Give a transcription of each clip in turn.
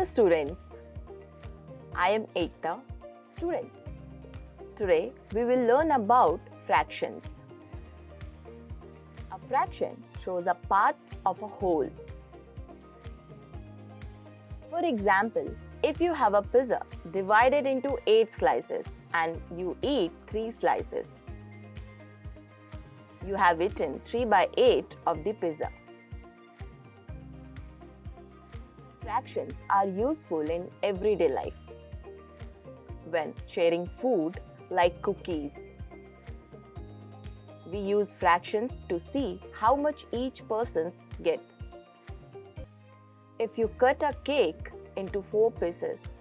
students, I am Ekta. Students, today we will learn about fractions. A fraction shows a part of a whole. For example, if you have a pizza divided into 8 slices and you eat 3 slices, you have eaten 3/8 of the pizza. Fractions are useful in everyday life. When sharing food like cookies, we use fractions to see how much each person gets. If you cut a cake into 4 pieces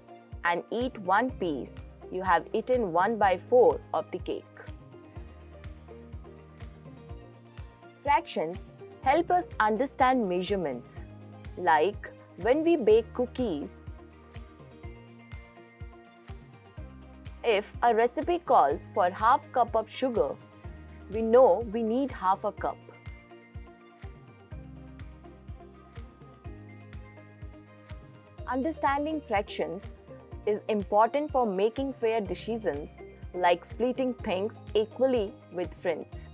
and eat 1 piece, you have eaten 1/4 of the cake. Fractions help us understand measurements, like when we bake cookies. If a recipe calls for half cup of sugar, we know we need half a cup. Understanding fractions is important for making fair decisions, like splitting things equally with friends.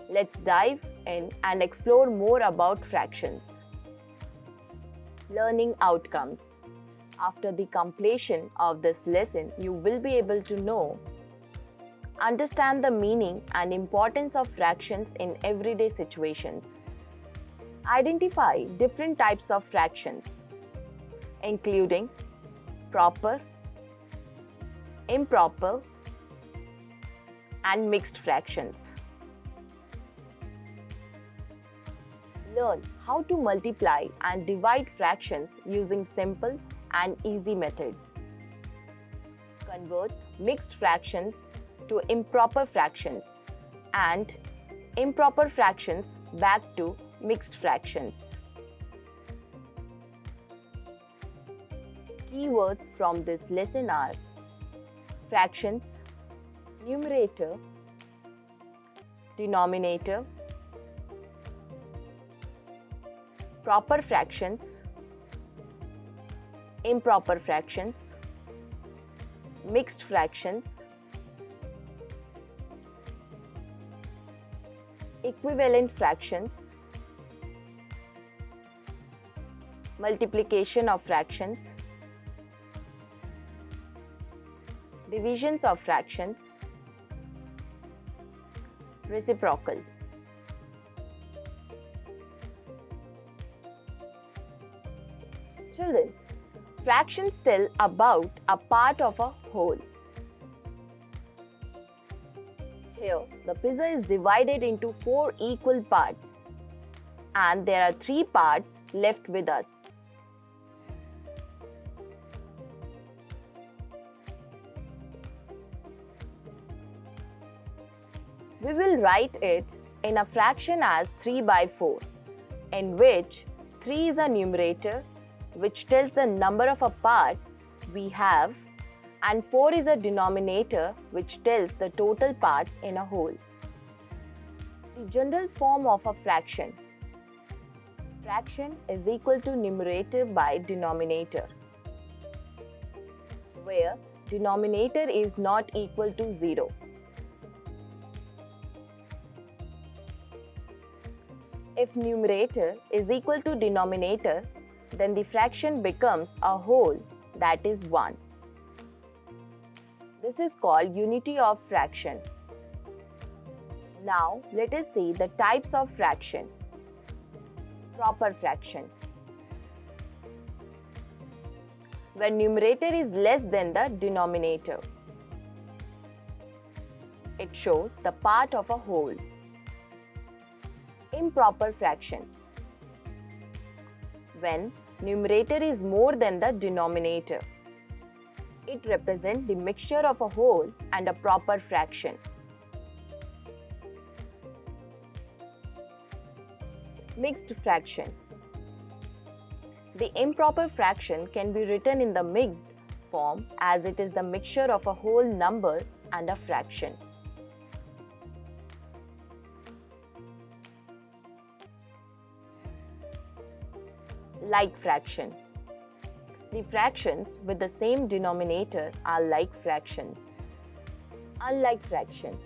Let's dive in and explore more about fractions. Learning outcomes. After the completion of this lesson, you will be able to know, understand the meaning and importance of fractions in everyday situations. Identify different types of fractions, including proper, improper, and mixed fractions. Learn how to multiply and divide fractions using simple and easy methods. Convert mixed fractions to improper fractions and improper fractions back to mixed fractions. Keywords from this lesson are fractions, numerator, denominator, proper fractions, improper fractions, mixed fractions, equivalent fractions, multiplication of fractions, divisions of fractions, reciprocal. Children, fractions tell about a part of a whole. Here, the pizza is divided into 4 equal parts, and there are 3 parts left with us. We will write it in a fraction as 3/4, in which 3 is a numerator, which tells the number of parts we have, and 4 is a denominator, which tells the total parts in a whole. The general form of a fraction. Fraction is equal to numerator by denominator, where denominator is not equal to 0. If numerator is equal to denominator, then the fraction becomes a whole, that is 1. This is called unity of fraction. Now, let us see the types of fraction. Proper fraction. When numerator is less than the denominator, it shows the part of a whole. Improper fraction. When numerator is more than the denominator, it represents the mixture of a whole and a proper fraction. Mixed fraction. The improper fraction can be written in the mixed form as it is the mixture of a whole number and a fraction. Like fraction. The fractions with the same denominator are like fractions. Unlike fraction.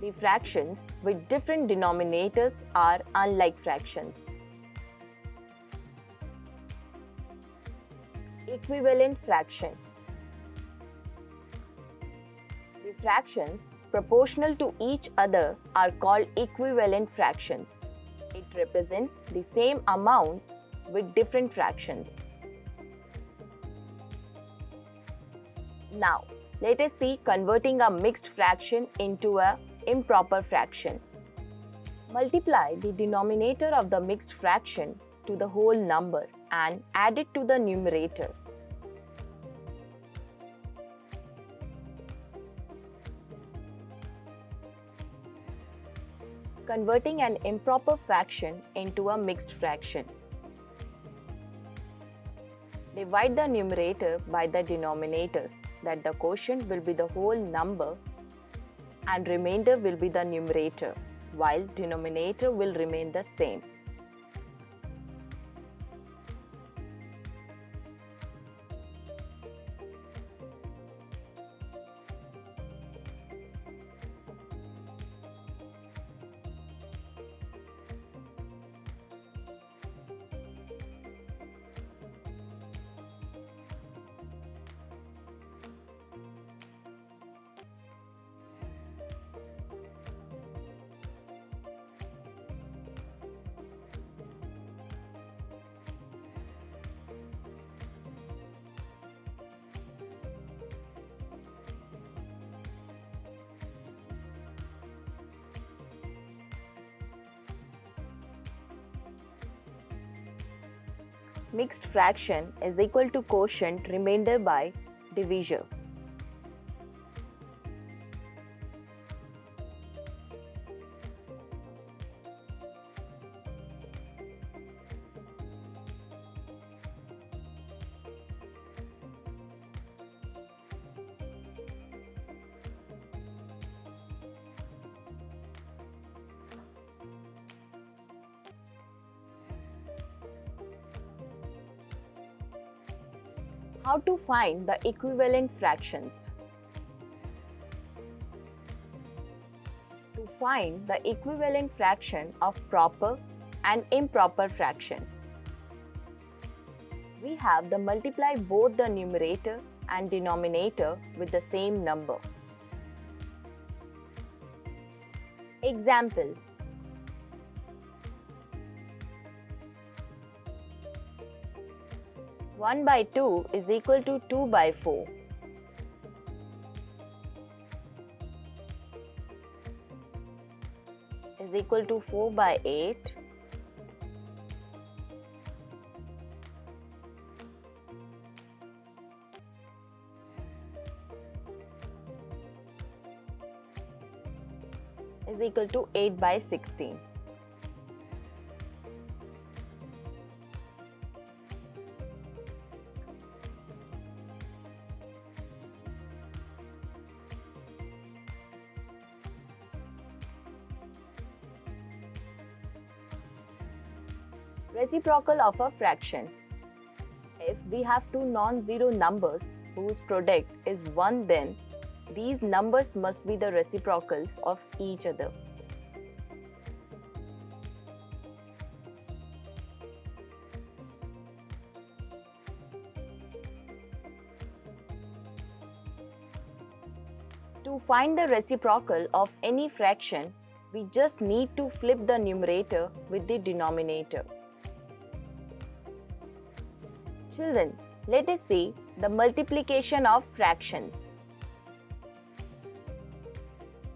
The fractions with different denominators are unlike fractions. Equivalent fraction. The fractions proportional to each other are called equivalent fractions. It represents the same amount with different fractions. Now, let us see converting a mixed fraction into an improper fraction. Multiply the denominator of the mixed fraction to the whole number and add it to the numerator. Converting an improper fraction into a mixed fraction. Divide the numerator by the denominators, that the quotient will be the whole number and remainder will be the numerator, while denominator will remain the same. Mixed fraction is equal to quotient remainder by divisor. How to find the equivalent fractions? To find the equivalent fraction of proper and improper fraction, we have to multiply both the numerator and denominator with the same number. Example: 1 by 2 is equal to 2 by 4. Is equal to 4 by 8. Is equal to 8 by 16. Reciprocal of a fraction. If we have two non-zero numbers whose product is 1, then these numbers must be the reciprocals of each other. To find the reciprocal of any fraction, we just need to flip the numerator with the denominator. Children, let us see the multiplication of fractions.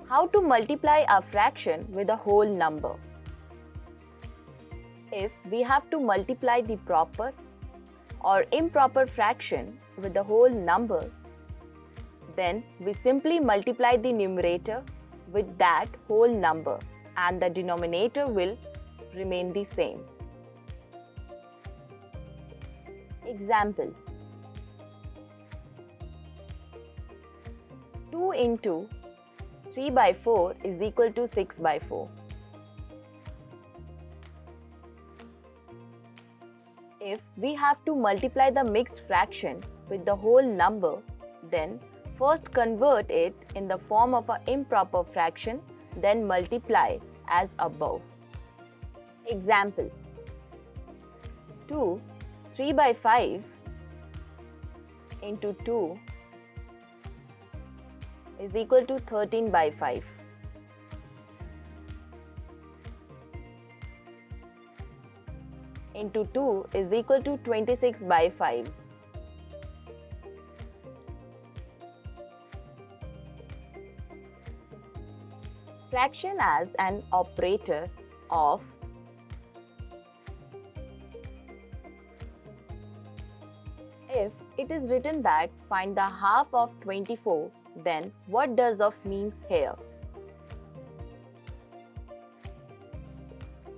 How to multiply a fraction with a whole number? If we have to multiply the proper or improper fraction with the whole number, then we simply multiply the numerator with that whole number and the denominator will remain the same. Example: 2 into 3 by 4 is equal to 6 by 4. If we have to multiply the mixed fraction with the whole number, then first convert it in the form of an improper fraction, then multiply as above. Example: 2 3 by 5 into 2 is equal to 13 by 5. Into 2 is equal to 26 by 5. Fraction as an operator of if it is written that find the half of 24, then what does of means here?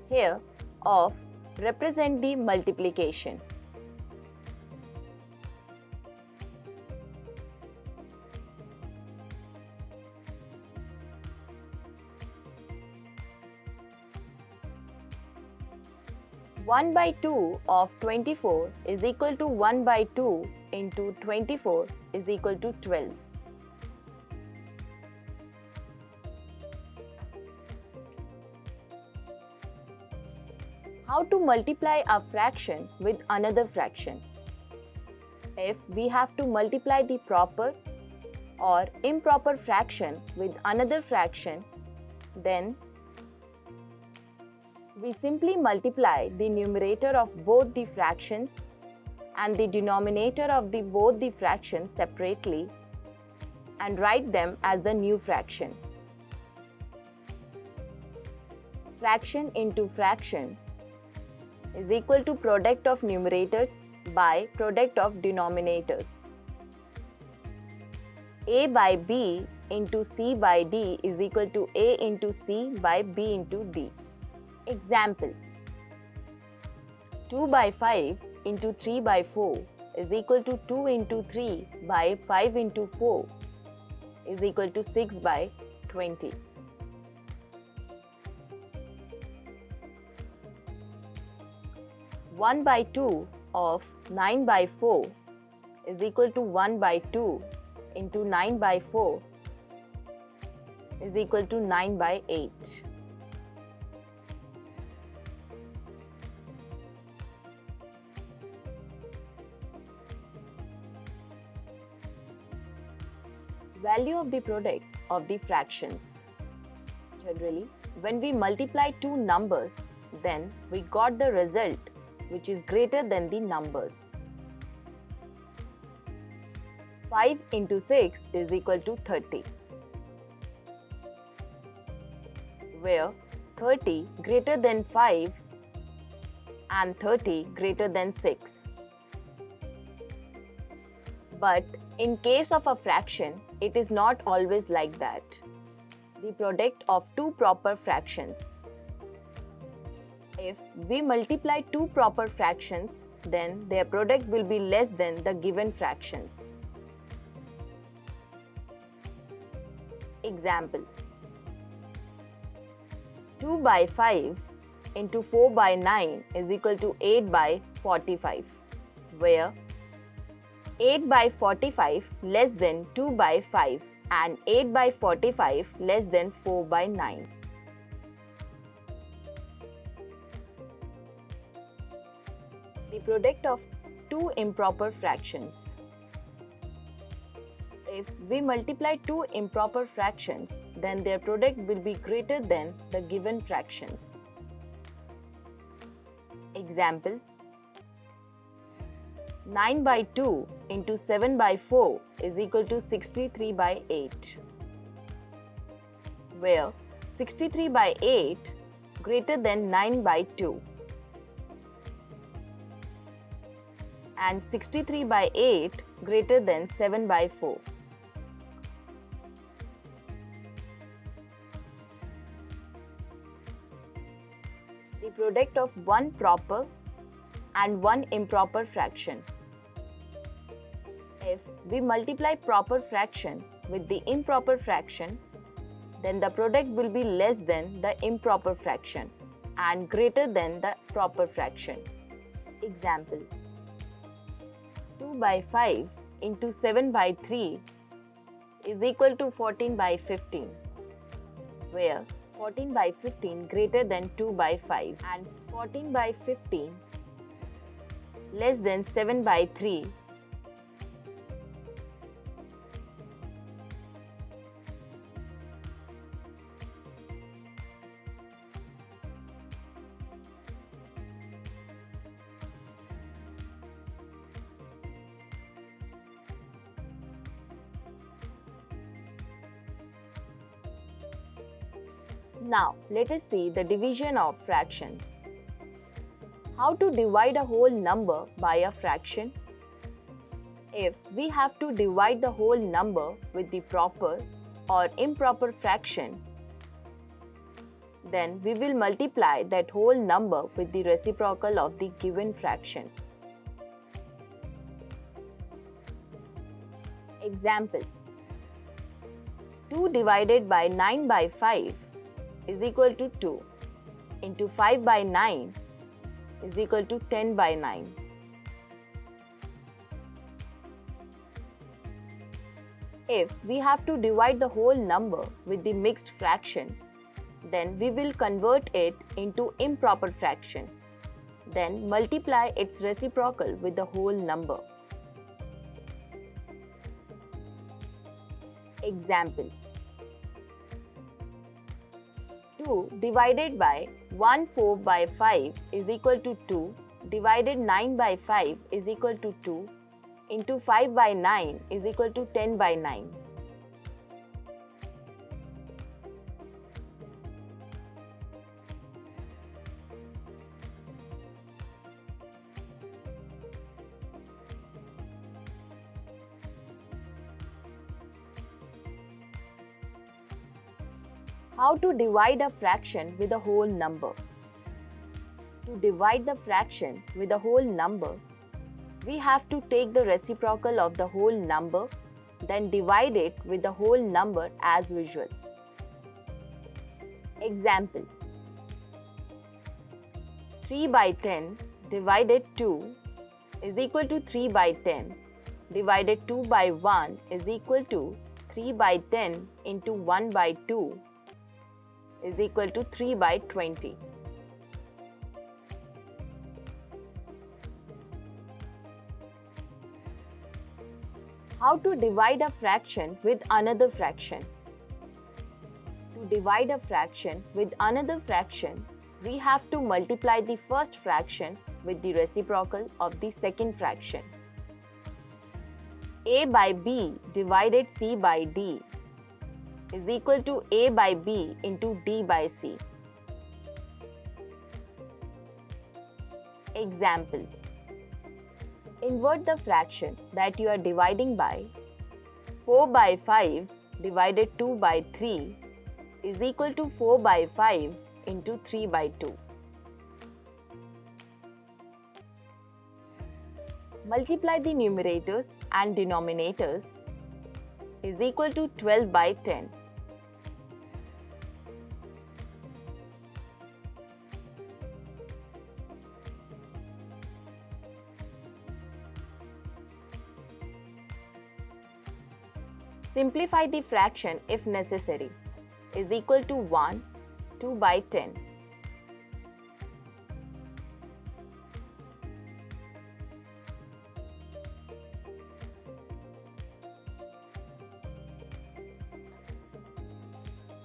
Here, of represent the multiplication. One by 2 of 24 is equal to 1 by 2 into 24 is equal to 12. How to multiply a fraction with another fraction? If we have to multiply the proper or improper fraction with another fraction, then we simply multiply the numerator of both the fractions and the denominator of both the fractions separately and write them as the new fraction. Fraction into fraction is equal to product of numerators by product of denominators. A by B into C by D is equal to A into C by B into D. Example: 2 by 5 into 3 by 4 is equal to 2 into 3 by 5 into 4 is equal to 6 by 20. One by 2 of 9 by 4 is equal to 1 by 2 into 9 by 4 is equal to 9 by 8. Value of the products of the fractions. Generally, when we multiply two numbers, then we got the result which is greater than the numbers. 5 into 6 is equal to 30, where 30 greater than 5 and 30 greater than 6. But in case of a fraction, it is not always like that. The product of two proper fractions. If we multiply two proper fractions, then their product will be less than the given fractions. Example: 2 by 5 into 4 by 9 is equal to 8 by 45, where 8 by 45 less than 2 by 5 and 8 by 45 less than 4 by 9. The product of two improper fractions. If we multiply two improper fractions, then their product will be greater than the given fractions. Example: 9 by 2 into 7 by 4 is equal to 63 by 8, where 63 by 8 greater than 9 by 2 and 63 by 8 greater than 7 by 4. The product of one proper and one improper fraction. If we multiply proper fraction with the improper fraction, then the product will be less than the improper fraction and greater than the proper fraction. Example: 2 by 5 into 7 by 3 is equal to 14 by 15, where 14 by 15 greater than 2 by 5 and 14 by 15 less than 7 by 3. Now, let us see the division of fractions. How to divide a whole number by a fraction? If we have to divide the whole number with the proper or improper fraction, then we will multiply that whole number with the reciprocal of the given fraction. Example: 2 divided by 9 by 5 is equal to 2 into 5 by 9 is equal to 10 by 9. If we have to divide the whole number with the mixed fraction, then we will convert it into improper fraction. Then multiply its reciprocal with the whole number. Example: 2 divided by 1 4 by 5 is equal to 2 divided 9 by 5 is equal to 2 into 5 by 9 is equal to 10 by 9. How to divide a fraction with a whole number? To divide the fraction with a whole number, we have to take the reciprocal of the whole number, then divide it with the whole number as usual. Example: 3 by 10 divided 2 is equal to 3 by 10 divided 2 by 1 is equal to 3 by 10 into 1 by 2 is equal to 3 by 20. How to divide a fraction with another fraction? To divide a fraction with another fraction, we have to multiply the first fraction with the reciprocal of the second fraction. A by B divided C by D is equal to A by B into D by C. Example: invert the fraction that you are dividing by. 4 by 5 divided 2 by 3 is equal to 4 by 5 into 3 by 2. Multiply the numerators and denominators is equal to 12 by 10. Simplify the fraction if necessary, is equal to 1, 2 by 10.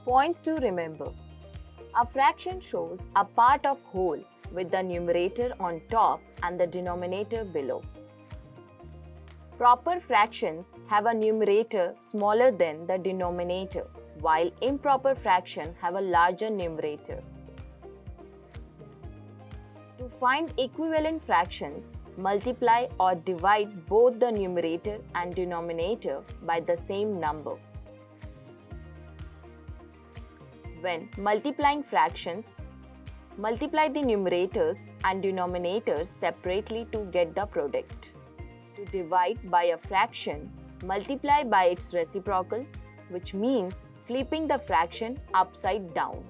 Points to remember. A fraction shows a part of whole with the numerator on top and the denominator below. Proper fractions have a numerator smaller than the denominator, while improper fractions have a larger numerator. To find equivalent fractions, multiply or divide both the numerator and denominator by the same number. When multiplying fractions, multiply the numerators and denominators separately to get the product. To divide by a fraction, multiply by its reciprocal, which means flipping the fraction upside down.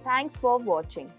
Thanks for watching.